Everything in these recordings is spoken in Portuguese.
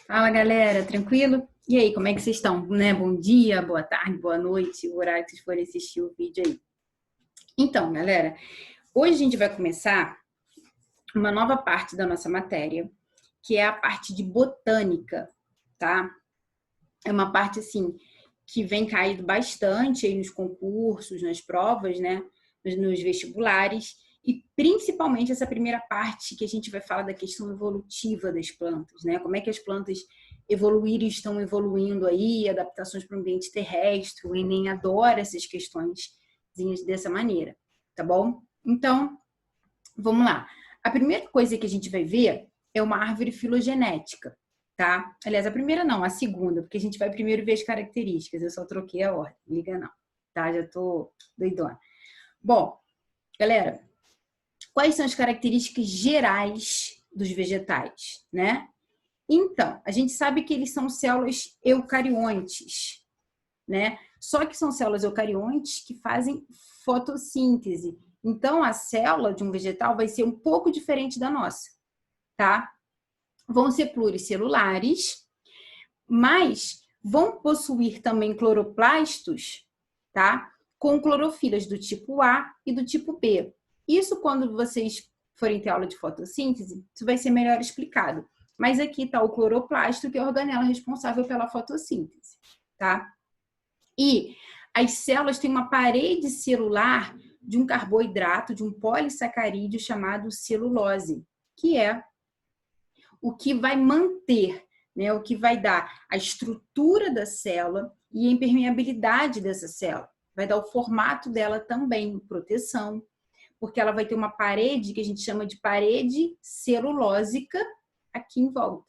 Fala, galera, tranquilo? E aí, como é que vocês estão? Né? Bom dia, boa tarde, boa noite, o horário que vocês forem assistir o vídeo aí. Então, galera, hoje a gente vai começar uma nova parte da nossa matéria, que é a parte de botânica, tá? É uma parte, assim, que vem caído bastante aí nos concursos, nas provas, né? Nos vestibulares, e principalmente essa primeira parte que a gente vai falar da questão evolutiva das plantas, né? Como é que as plantas evoluíram e estão evoluindo aí, adaptações para o ambiente terrestre. O Enem adora essas questões dessa maneira, tá bom? Então, vamos lá. A primeira coisa que a gente vai ver é uma árvore filogenética, tá? Aliás, a primeira não, a segunda, porque a gente vai primeiro ver as características. Eu só troquei a ordem, liga não, tá? Já tô doidona. Bom, galera, quais são as características gerais dos vegetais, né? Então, a gente sabe que eles são células eucariontes, né? Só que são células eucariontes que fazem fotossíntese. Então, a célula de um vegetal vai ser um pouco diferente da nossa, tá? Vão ser pluricelulares, mas vão possuir também cloroplastos, tá? Com clorofilas do tipo A e do tipo B. Isso, quando vocês forem ter aula de fotossíntese, isso vai ser melhor explicado. Mas aqui está o cloroplasto, que é a organela responsável pela fotossíntese, tá? E as células têm uma parede celular de um carboidrato, de um polissacarídeo chamado celulose, que é o que vai manter, né, o que vai dar a estrutura da célula e a impermeabilidade dessa célula. Vai dar o formato dela também, proteção, porque ela vai ter uma parede que a gente chama de parede celulósica aqui em volta,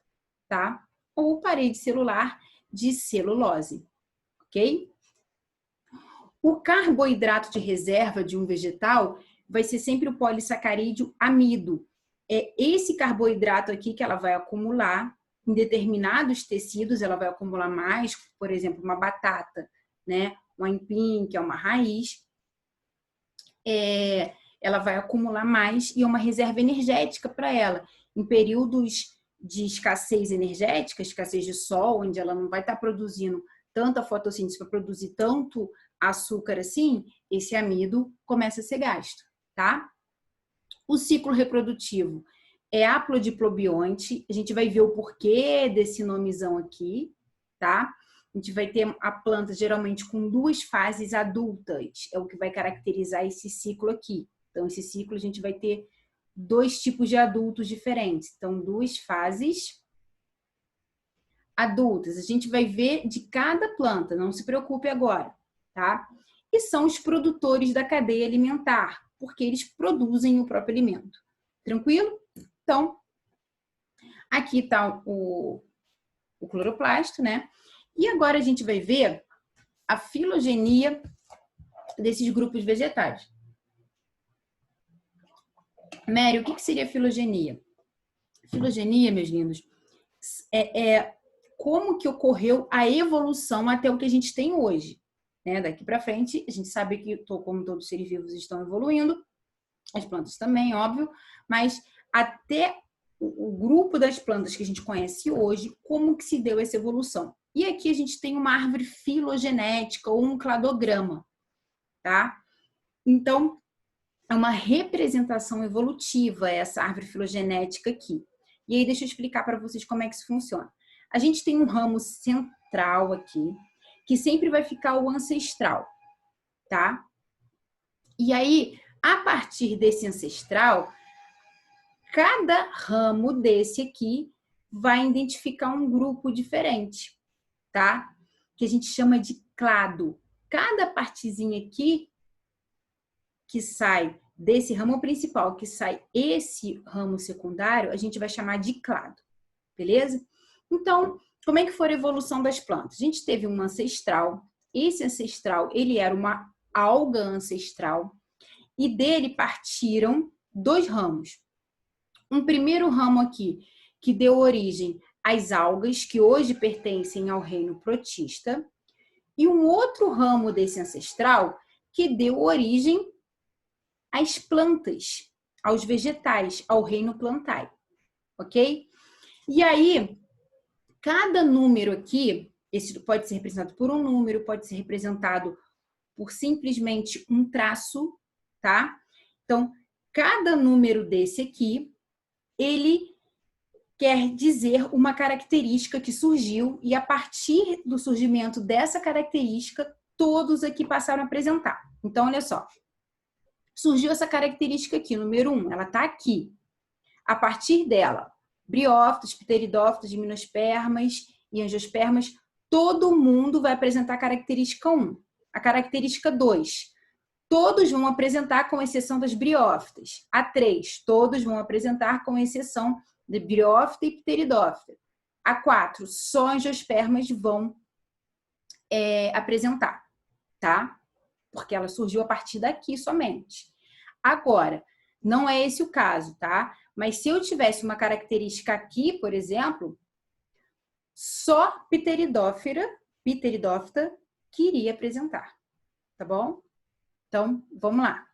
tá? Ou parede celular de celulose, ok? O carboidrato de reserva de um vegetal vai ser sempre o polissacarídeo amido. É esse carboidrato aqui que ela vai acumular em determinados tecidos, ela vai acumular mais, por exemplo, uma batata, né? Um aipim, que é uma raiz, ela vai acumular mais e é uma reserva energética para ela. Em períodos de escassez energética, escassez de sol, onde ela não vai estar produzindo tanta fotossíntese para produzir tanto açúcar assim, esse amido começa a ser gasto, tá? O ciclo reprodutivo é haplodiplobionte, a gente vai ver o porquê desse nomezão aqui, tá? A gente vai ter a planta geralmente com duas fases adultas, é o que vai caracterizar esse ciclo aqui. Então, esse ciclo a gente vai ter dois tipos de adultos diferentes. Então, duas fases adultas. A gente vai ver de cada planta, não se preocupe agora, tá? E são os produtores da cadeia alimentar, porque eles produzem o próprio alimento. Tranquilo? Então, aqui está o cloroplasto, né? E agora a gente vai ver a filogenia desses grupos vegetais. Mary, o que seria filogenia? Filogenia, meus lindos, é como que ocorreu a evolução até o que a gente tem hoje. Né? Daqui para frente, a gente sabe que, como todos os seres vivos estão evoluindo, as plantas também, óbvio, mas até o grupo das plantas que a gente conhece hoje, como que se deu essa evolução. E aqui a gente tem uma árvore filogenética ou um cladograma, tá? Então, é uma representação evolutiva essa árvore filogenética aqui. E aí, deixa eu explicar para vocês como é que isso funciona. A gente tem um ramo central aqui, que sempre vai ficar o ancestral, tá? E aí, a partir desse ancestral, cada ramo desse aqui vai identificar um grupo diferente, tá? Que a gente chama de clado. Cada partezinha aqui que sai desse ramo principal, que sai esse ramo secundário, a gente vai chamar de clado, beleza? Então, como é que foi a evolução das plantas? A gente teve um ancestral, esse ancestral, ele era uma alga ancestral, e dele partiram dois ramos. Um primeiro ramo aqui, que deu origem às algas, que hoje pertencem ao reino protista, e um outro ramo desse ancestral, que deu origem às plantas, aos vegetais, ao reino plantae, ok? E aí, Cada número aqui, esse pode ser representado por um número, pode ser representado por simplesmente um traço, tá? Então, cada número desse aqui, ele quer dizer uma característica que surgiu e a partir do surgimento dessa característica, todos aqui passaram a apresentar. Então, olha só. Surgiu essa característica aqui, número 1, ela está aqui. A partir dela, briófitos, pteridófitos, gimnospermas e angiospermas, todo mundo vai apresentar a característica 1. A característica 2, todos vão apresentar com exceção das briófitas. A 3, todos vão apresentar com exceção de briófita e pteridófita. A 4, só angiospermas vão apresentar, tá? Porque ela surgiu a partir daqui somente. Agora, não é esse o caso, tá? Mas se eu tivesse uma característica aqui, por exemplo, só pteridófita que iria apresentar, tá bom? Então, vamos lá.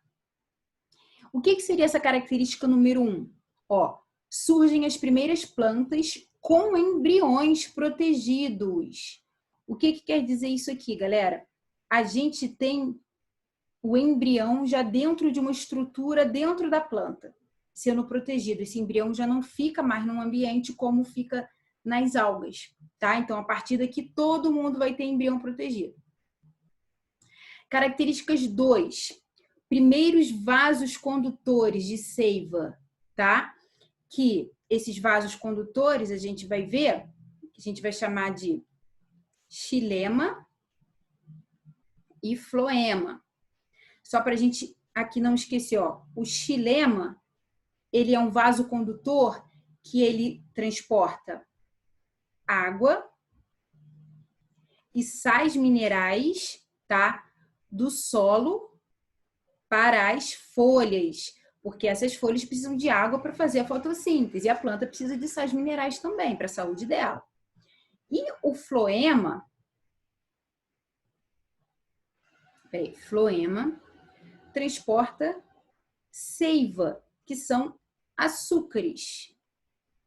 O que seria essa característica número 1? Ó, surgem as primeiras plantas com embriões protegidos. O que quer dizer isso aqui, galera? A gente tem o embrião já dentro de uma estrutura dentro da planta, sendo protegido. Esse embrião já não fica mais num ambiente como fica nas algas, tá? Então, a partir daqui, todo mundo vai ter embrião protegido. Características 2. Primeiros vasos condutores de seiva, tá? Que esses vasos condutores a gente vai ver, que a gente vai chamar de xilema e floema. Só para a gente aqui não esquecer, ó, o xilema, ele é um vaso condutor que ele transporta água e sais minerais, tá? Do solo para as folhas, porque essas folhas precisam de água para fazer a fotossíntese e a planta precisa de sais minerais também para a saúde dela. E o floema, floema transporta seiva, que são açúcares,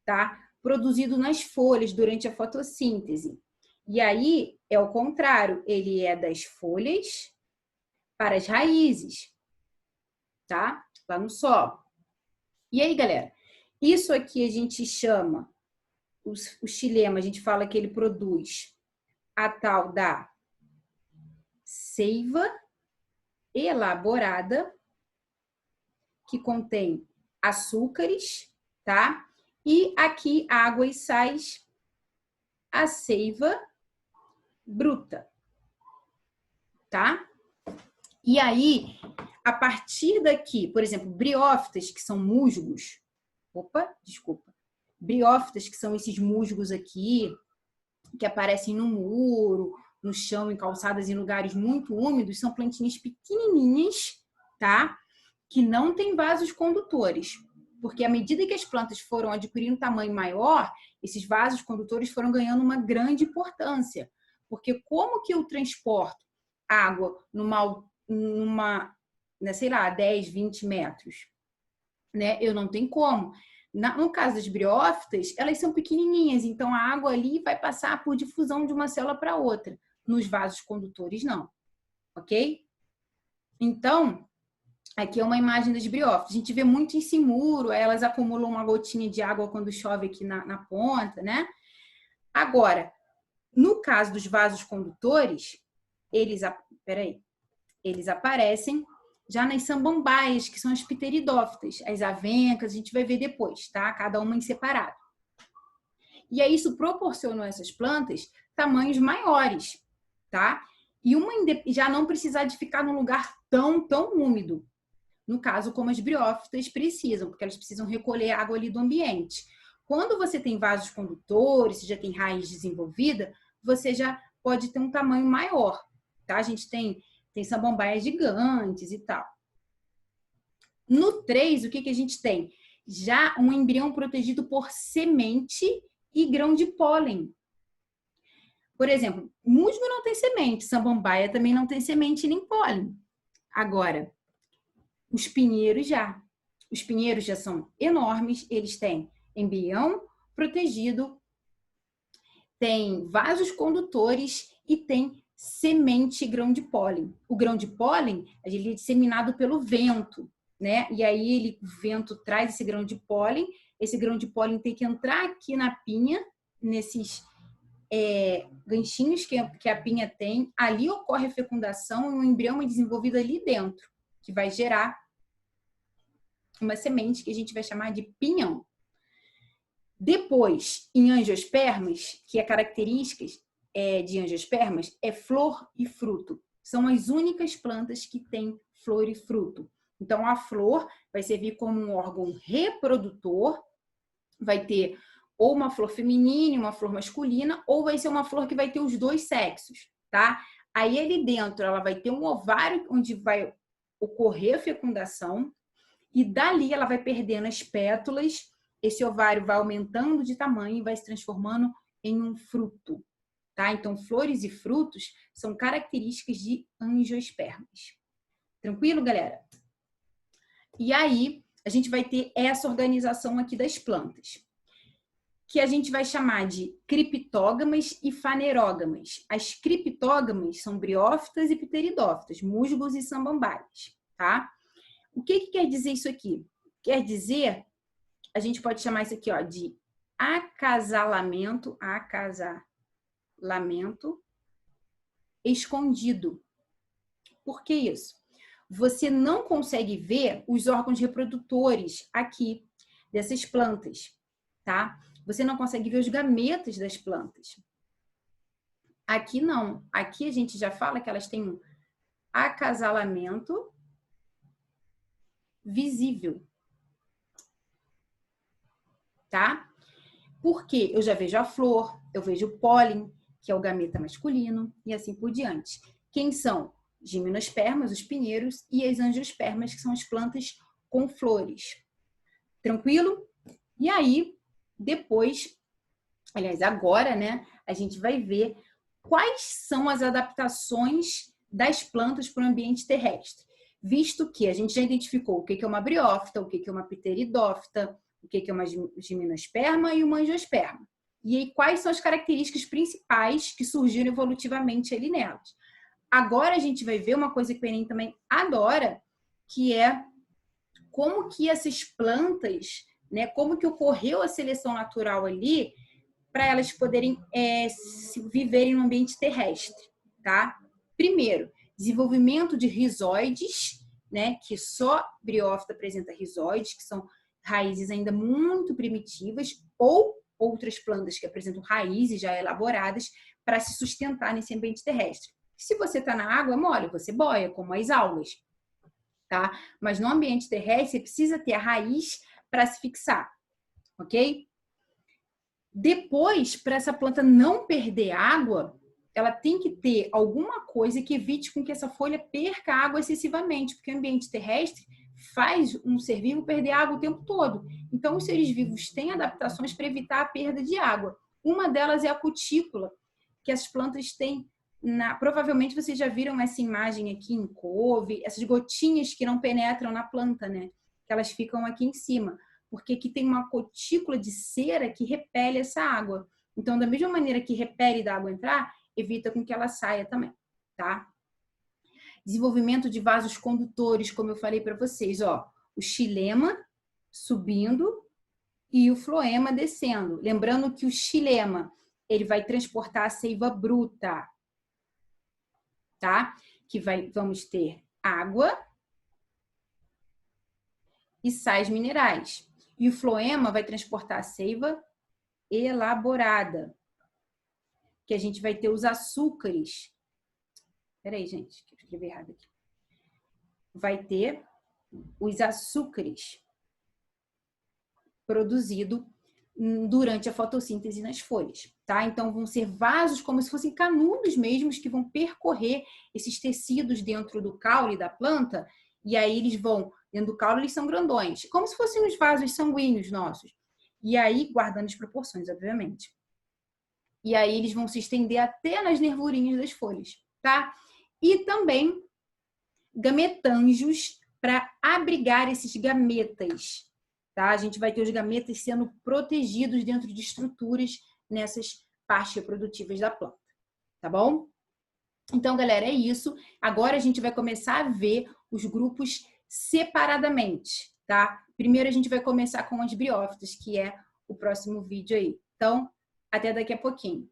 tá? Produzido nas folhas durante a fotossíntese. E aí é o contrário, ele é das folhas para as raízes, tá? Lá no solo. E aí, galera, isso aqui a gente chama, o xilema, a gente fala que ele produz a tal da seiva elaborada, que contém açúcares, tá? E aqui água e sais, a seiva bruta, tá? E aí, a partir daqui, por exemplo, briófitas, que são musgos, briófitas, que são esses musgos aqui, que aparecem no muro, no chão, em calçadas, em lugares muito úmidos, são plantinhas pequenininhas, tá? Que não têm vasos condutores. Porque à medida que as plantas foram adquirindo um tamanho maior, esses vasos condutores foram ganhando uma grande importância. Porque como que eu transporto água numa sei lá, 10, 20 metros? Né? Eu não tenho como. No caso das briófitas, elas são pequenininhas, então a água ali vai passar por difusão de uma célula para outra. Nos vasos condutores, não. Ok? Então, aqui é uma imagem das briófitas. A gente vê muito em muro, elas acumulam uma gotinha de água quando chove aqui na ponta, né? Agora, no caso dos vasos condutores, eles aparecem já nas sambambaias, que são as pteridófitas, as avencas, a gente vai ver depois, tá? Cada uma em separado. E aí isso proporcionou a essas plantas tamanhos maiores, tá? E uma já não precisar de ficar num lugar tão úmido. No caso, como as briófitas precisam, porque elas precisam recolher água ali do ambiente. Quando você tem vasos condutores, você já tem raiz desenvolvida, você já pode ter um tamanho maior, tá? A gente tem sambambaias gigantes e tal. No 3, o que a gente tem? Já um embrião protegido por semente e grão de pólen. Por exemplo, musgo não tem semente, samambaia também não tem semente nem pólen. Agora, os pinheiros já. Os pinheiros já são enormes, eles têm embrião protegido, tem vasos condutores e tem semente grão de pólen. O grão de pólen, ele é disseminado pelo vento, né? E aí o vento traz esse grão de pólen tem que entrar aqui na pinha, nesses ganchinhos que a pinha tem. Ali ocorre a fecundação e um embrião é desenvolvido ali dentro, que vai gerar uma semente que a gente vai chamar de pinhão. Depois, em angiospermas, que é características de angiospermas, é flor e fruto. São as únicas plantas que têm flor e fruto. Então, a flor vai servir como um órgão reprodutor, vai ter ou uma flor feminina, uma flor masculina, ou vai ser uma flor que vai ter os dois sexos, tá? Aí, ali dentro, ela vai ter um ovário onde vai ocorrer a fecundação, e dali ela vai perdendo as pétalas, esse ovário vai aumentando de tamanho e vai se transformando em um fruto, tá? Então, flores e frutos são características de angiospermas. Tranquilo, galera? E aí, a gente vai ter essa organização aqui das plantas, que a gente vai chamar de criptógamas e fanerógamas. As criptógamas são briófitas e pteridófitas, musgos e sambambais, tá? O que quer dizer isso aqui? Quer dizer, a gente pode chamar isso aqui, ó, de acasalamento escondido. Por que isso? Você não consegue ver os órgãos reprodutores aqui dessas plantas, tá? Você não consegue ver os gametas das plantas. Aqui não. Aqui a gente já fala que elas têm um acasalamento visível, tá? Porque eu já vejo a flor, eu vejo o pólen, que é o gameta masculino, e assim por diante. Quem são? Gimnospermas, os pinheiros, e as angiospermas, que são as plantas com flores. Tranquilo? E aí, depois, aliás, agora, né, a gente vai ver quais são as adaptações das plantas para o ambiente terrestre. Visto que a gente já identificou o que é uma briófita, o que é uma pteridófita, o que é uma gimnosperma e uma angiosperma. E aí, quais são as características principais que surgiram evolutivamente ali nelas. Agora a gente vai ver uma coisa que o Enem também adora, que é como que essas plantas, né, como que ocorreu a seleção natural ali para elas poderem viverem no ambiente terrestre, tá? Primeiro, desenvolvimento de rizóides, né, que só briófita apresenta rizóides, que são raízes ainda muito primitivas, ou outras plantas que apresentam raízes já elaboradas para se sustentar nesse ambiente terrestre. Se você está na água, mole, você boia, como as algas, tá? Mas no ambiente terrestre, você precisa ter a raiz para se fixar, ok? Depois, para essa planta não perder água, ela tem que ter alguma coisa que evite com que essa folha perca água excessivamente, porque o ambiente terrestre faz um ser vivo perder água o tempo todo. Então, os seres vivos têm adaptações para evitar a perda de água. Uma delas é a cutícula, que as plantas têm. Provavelmente vocês já viram essa imagem aqui em couve, essas gotinhas que não penetram na planta, né? Que elas ficam aqui em cima, porque aqui tem uma cutícula de cera que repele essa água. Então, da mesma maneira que repele da água entrar, evita com que ela saia também, tá? Desenvolvimento de vasos condutores, como eu falei para vocês, ó, o xilema subindo e o floema descendo. Lembrando que o xilema, ele vai transportar a seiva bruta, tá? Que vamos ter água e sais minerais. E o floema vai transportar a seiva elaborada, que a gente vai ter os açúcares. Peraí, gente, que eu escrevi errado aqui. Vai ter os açúcares produzidos durante a fotossíntese nas folhas, tá? Então, vão ser vasos como se fossem canudos mesmos que vão percorrer esses tecidos dentro do caule da planta, e aí eles vão, dentro do caule eles são grandões, como se fossem os vasos sanguíneos nossos. E aí, guardando as proporções, obviamente. E aí eles vão se estender até nas nervurinhas das folhas, tá? E também gametângios para abrigar esses gametas, tá? A gente vai ter os gametas sendo protegidos dentro de estruturas nessas partes reprodutivas da planta, tá bom? Então, galera, é isso. Agora a gente vai começar a ver os grupos separadamente, tá? Primeiro a gente vai começar com as briófitas, que é o próximo vídeo aí. Então, até daqui a pouquinho.